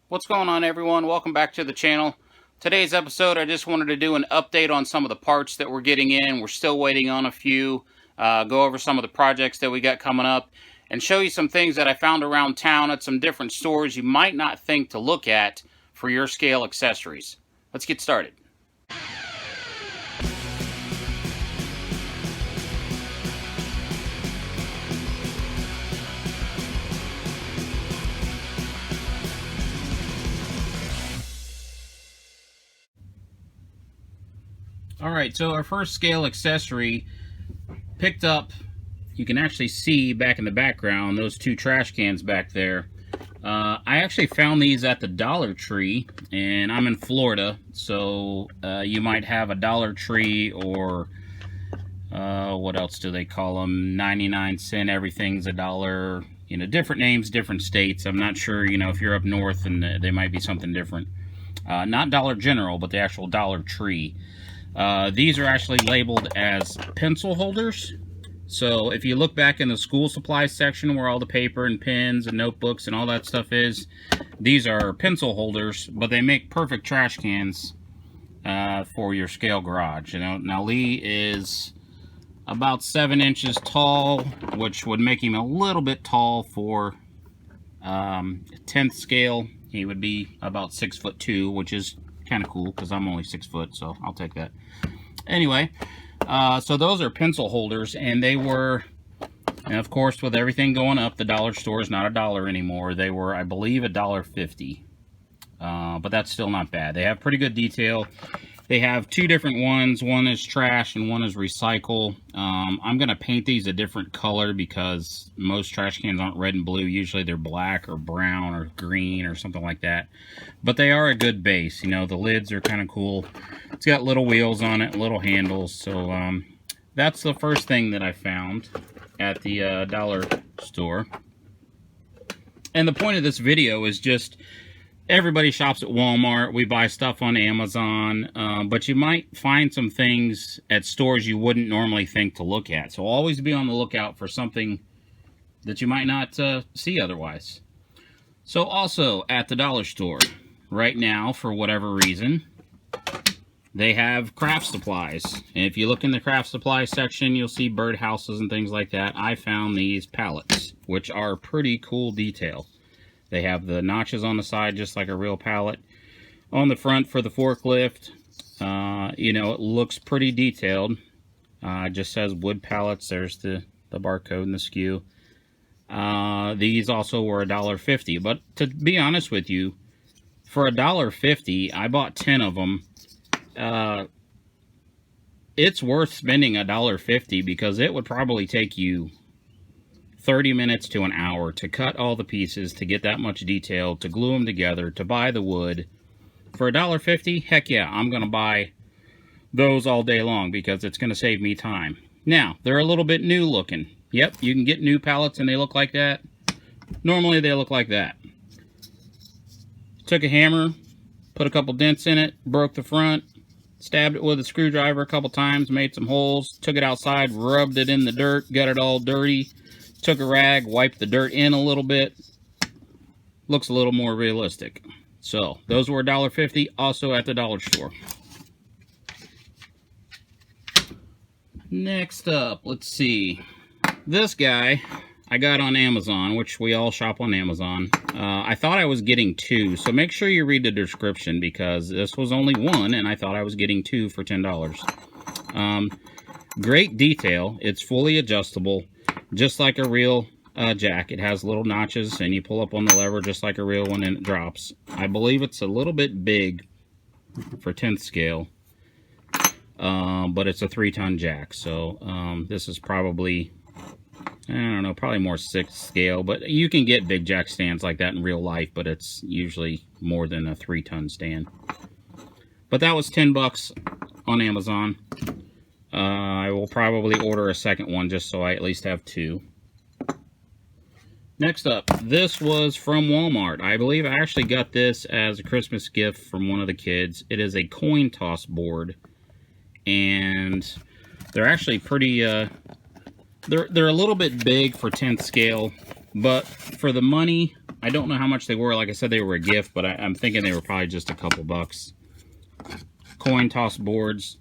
What's going on, everyone? Welcome back to the channel. Today's episode, I just wanted to do an update on some of the parts that we're getting in. We're still waiting on a few. Go over some of the projects that we got coming up and show you some things that I found around town at some different stores you might not think to look at for your scale accessories. Let's get started. Alright, so our first scale accessory picked up, you can actually see back in the background, those two trash cans back there. I actually found these at the Dollar Tree, and I'm in Florida, so you might have a Dollar Tree or what else do they call them? 99-cent, everything's a dollar. You know, different names, different states. I'm not sure, you know, if you're up north and they might be something different. Not Dollar General, but the actual Dollar Tree. These are actually labeled as pencil holders. So if you look back in the school supplies section where all the paper and pens and notebooks and all that stuff is, these are pencil holders, but they make perfect trash cans for your scale garage. You know, now Lee is about 7 inches tall, which would make him a little bit tall for 10th scale. He would be about 6'2", which is kind of cool because I'm only 6 foot, so I'll take that. Anyway, so those are pencil holders, and they were, and of course with everything going up, the dollar store is not $1 anymore. They were, I believe, $1.50, but that's still not bad. They have pretty good detail. They have two different ones. One is trash and one is recycle. I'm going to paint these a different color because most trash cans aren't red and blue. Usually they're black or brown or green or something like that. But they are a good base. You know, the lids are kind of cool. It's got little wheels on it, little handles. So that's the first thing that I found at the dollar store. And the point of this video is just, everybody shops at Walmart. We buy stuff on Amazon, but you might find some things at stores you wouldn't normally think to look at. So always be on the lookout for something that you might not see otherwise. So also at the dollar store right now, for whatever reason, they have craft supplies. And if you look in the craft supply section, you'll see birdhouses and things like that. I found these pallets, which are pretty cool detail. They have the notches on the side, just like a real pallet. On the front for the forklift, you know, it looks pretty detailed. It just says wood pallets. There's the barcode and the SKU. These also were $1.50. But to be honest with you, for $1.50, I bought 10 of them. It's worth spending $1.50 because it would probably take you 30 minutes to an hour to cut all the pieces, to get that much detail, to glue them together, to buy the wood. For $1.50, heck yeah, I'm going to buy those all day long because it's going to save me time. Now, they're a little bit new looking. Yep, you can get new pallets and they look like that. Normally they look like that. Took a hammer, put a couple dents in it, broke the front, stabbed it with a screwdriver a couple times, made some holes, took it outside, rubbed it in the dirt, got it all dirty. Took a rag, wiped the dirt in a little bit. Looks a little more realistic. So, those were $1.50, also at the dollar store. Next up, let's see. This guy I got on Amazon, which we all shop on Amazon. I thought I was getting 2, so make sure you read the description because this was only 1, and I thought I was getting 2 for $10. Great detail. It's fully adjustable. Just like a real jack. It has little notches and you pull up on the lever just like a real one and it drops. I believe it's a little bit big for 10th scale, but it's a 3-ton jack. So this is probably, I don't know, probably more 6th scale, but you can get big jack stands like that in real life, but it's usually more than a 3-ton stand. But that was 10 bucks on Amazon. I will probably order a second one just so I at least have 2. Next up, this was from Walmart. I believe I actually got this as a Christmas gift from one of the kids. It is a coin toss board, and they're actually pretty, they're a little bit big for 10th scale, but for the money, I don't know how much they were. Like I said, they were a gift, but I'm thinking they were probably just a couple bucks. Coin toss boards.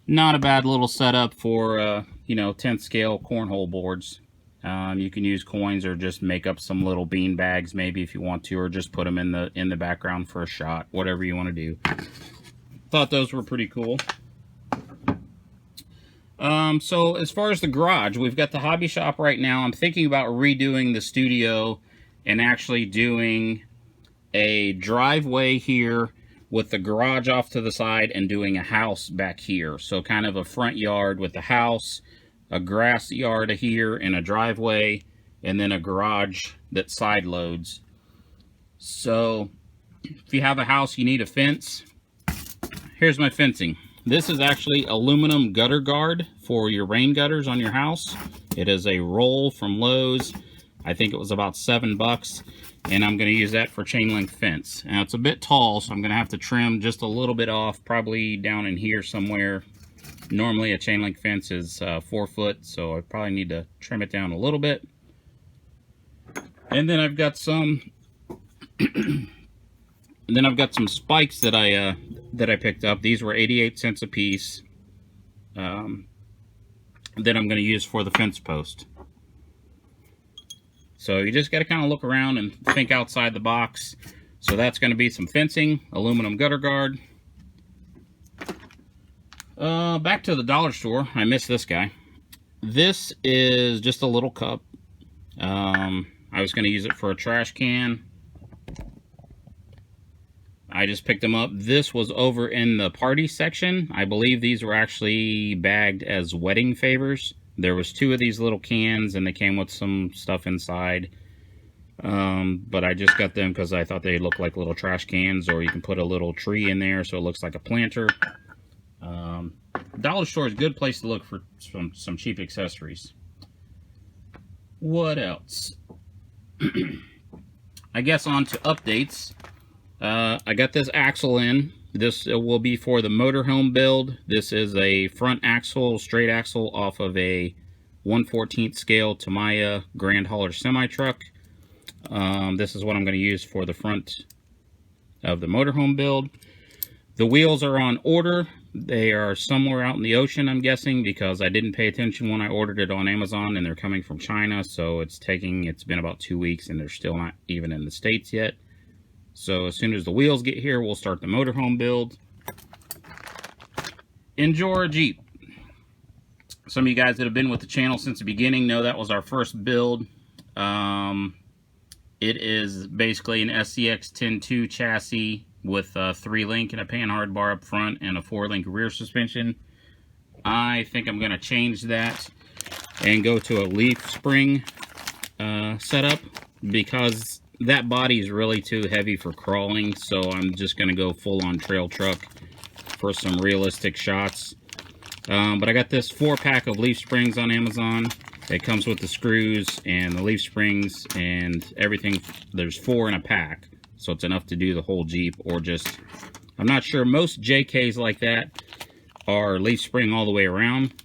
Not a bad little setup for, you know, 10th scale cornhole boards. You can use coins or just make up some little bean bags maybe if you want to, or just put them in the background for a shot, whatever you want to do. Thought those were pretty cool. So as far as the garage, we've got the hobby shop right now. I'm thinking about redoing the studio and actually doing a driveway here with the garage off to the side and doing a house back here. So kind of a front yard with the house, a grass yard here, and a driveway, and then a garage that side loads. So if you have a house, you need a fence. Here's my fencing. This is actually aluminum gutter guard for your rain gutters on your house. It is a roll from Lowe's. I think it was about $7, and I'm going to use that for chain link fence. Now it's a bit tall, so I'm going to have to trim just a little bit off, probably down in here somewhere. Normally a chain link fence is 4 foot, so I probably need to trim it down a little bit. And then I've got some spikes that I picked up. These were 88 cents a piece. That I'm going to use for the fence post. So you just got to kind of look around and think outside the box. So that's going to be some fencing, aluminum gutter guard. Back to the dollar store. I missed this guy. This is just a little cup. I was going to use it for a trash can. I just picked them up. This was over in the party section. I believe these were actually bagged as wedding favors. There was 2 of these little cans, and they came with some stuff inside. But I just got them because I thought they looked like little trash cans, or you can put a little tree in there so it looks like a planter. Dollar store is a good place to look for some cheap accessories. What else? I guess on to updates. I got this axle in. This will be for the motorhome build. This is a front axle, straight axle off of a 1/14 scale Tamiya Grand Hauler semi-truck. This is what I'm going to use for the front of the motorhome build. The wheels are on order. They are somewhere out in the ocean, I'm guessing, because I didn't pay attention when I ordered it on Amazon, and they're coming from China, so it's been about 2 weeks, and they're still not even in the States yet. So as soon as the wheels get here, we'll start the motorhome build. Endura Jeep. Some of you guys that have been with the channel since the beginning know that was our first build. It is basically an SCX 10.2 chassis with a 3-link and a panhard bar up front and a 4-link rear suspension. I think I'm going to change that and go to a leaf spring setup, because that body is really too heavy for crawling, so I'm just going to go full-on trail truck for some realistic shots. But I got this 4-pack of leaf springs on Amazon. It comes with the screws and the leaf springs and everything. There's 4 in a pack, so it's enough to do the whole Jeep, or just, I'm not sure, most JKs like that are leaf spring all the way around.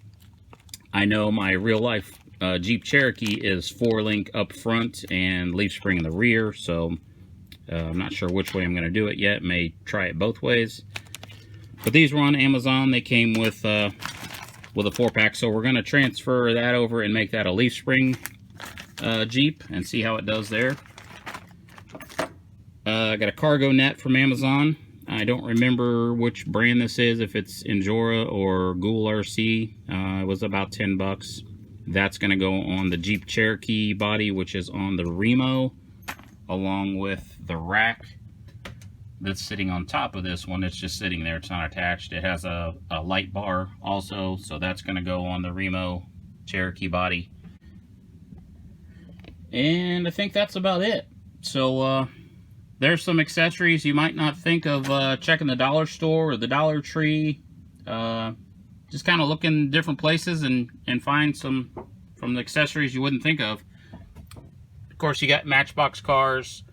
I know my real life Jeep Cherokee is 4-link up front and leaf spring in the rear, so I'm not sure which way I'm going to do it yet. May try it both ways. But these were on Amazon. They came with a 4-pack, so we're going to transfer that over and make that a leaf spring Jeep and see how it does there. I got a cargo net from Amazon. I don't remember which brand this is, if it's Endura or Ghoul RC. It was about $10. That's going to go on the Jeep Cherokee body, which is on the Remo, along with the rack that's sitting on top of this one. It's just sitting there, it's not attached. It has a light bar also, so that's going to go on the Remo Cherokee body. And I think that's about it. So there's some accessories you might not think of checking the dollar store or the Dollar Tree. Just kind of look in different places and find some from the accessories you wouldn't think of. Of course, you got Matchbox cars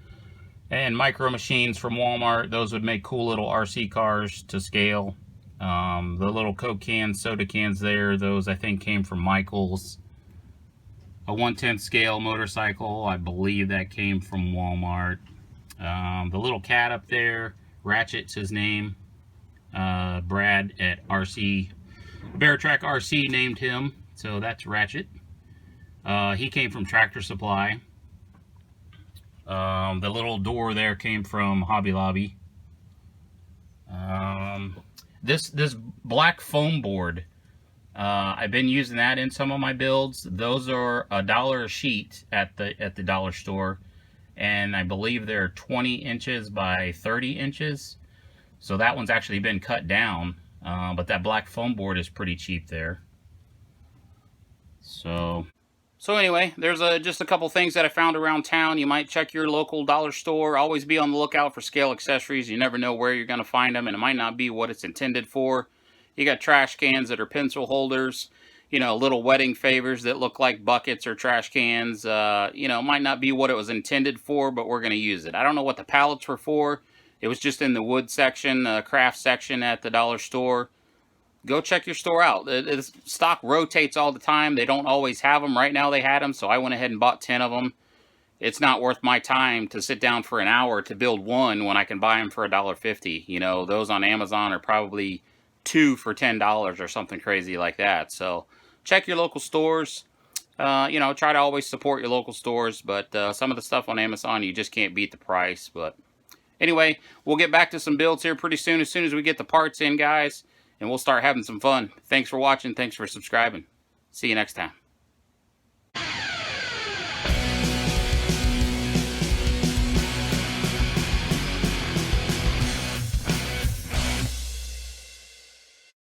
and micro machines from Walmart. Those would make cool little RC cars to scale. The little Coke cans, soda cans there, those I think came from Michael's. a 1/10 scale motorcycle. I believe that came from Walmart. The little cat up there, Ratchet's his name. Brad at RC Bear Track RC named him, so that's Ratchet. He came from Tractor Supply. The little door there came from Hobby Lobby. This black foam board, I've been using that in some of my builds. Those are $1 a sheet at the dollar store, and I believe they're 20 inches by 30 inches. So that one's actually been cut down, but that black foam board is pretty cheap there. So anyway, there's just a couple things that I found around town. You might check your local dollar store. Always be on the lookout for scale accessories. You never know where you're going to find them, and it might not be what it's intended for. You got trash cans that are pencil holders, you know, little wedding favors that look like buckets or trash cans. You know, might not be what it was intended for, but we're going to use it. I don't know what the pallets were for. It was just in the wood section, craft section at the dollar store. Go check your store out. Stock rotates all the time. They don't always have them. Right now they had them, so I went ahead and bought 10 of them. It's not worth my time to sit down for an hour to build one when I can buy them for $1.50. You know, those on Amazon are probably 2 for $10 or something crazy like that. So check your local stores. You know, try to always support your local stores, but some of the stuff on Amazon, you just can't beat the price. But anyway, we'll get back to some builds here pretty soon as we get the parts in, guys. And we'll start having some fun. Thanks for watching. Thanks for subscribing. See you next time.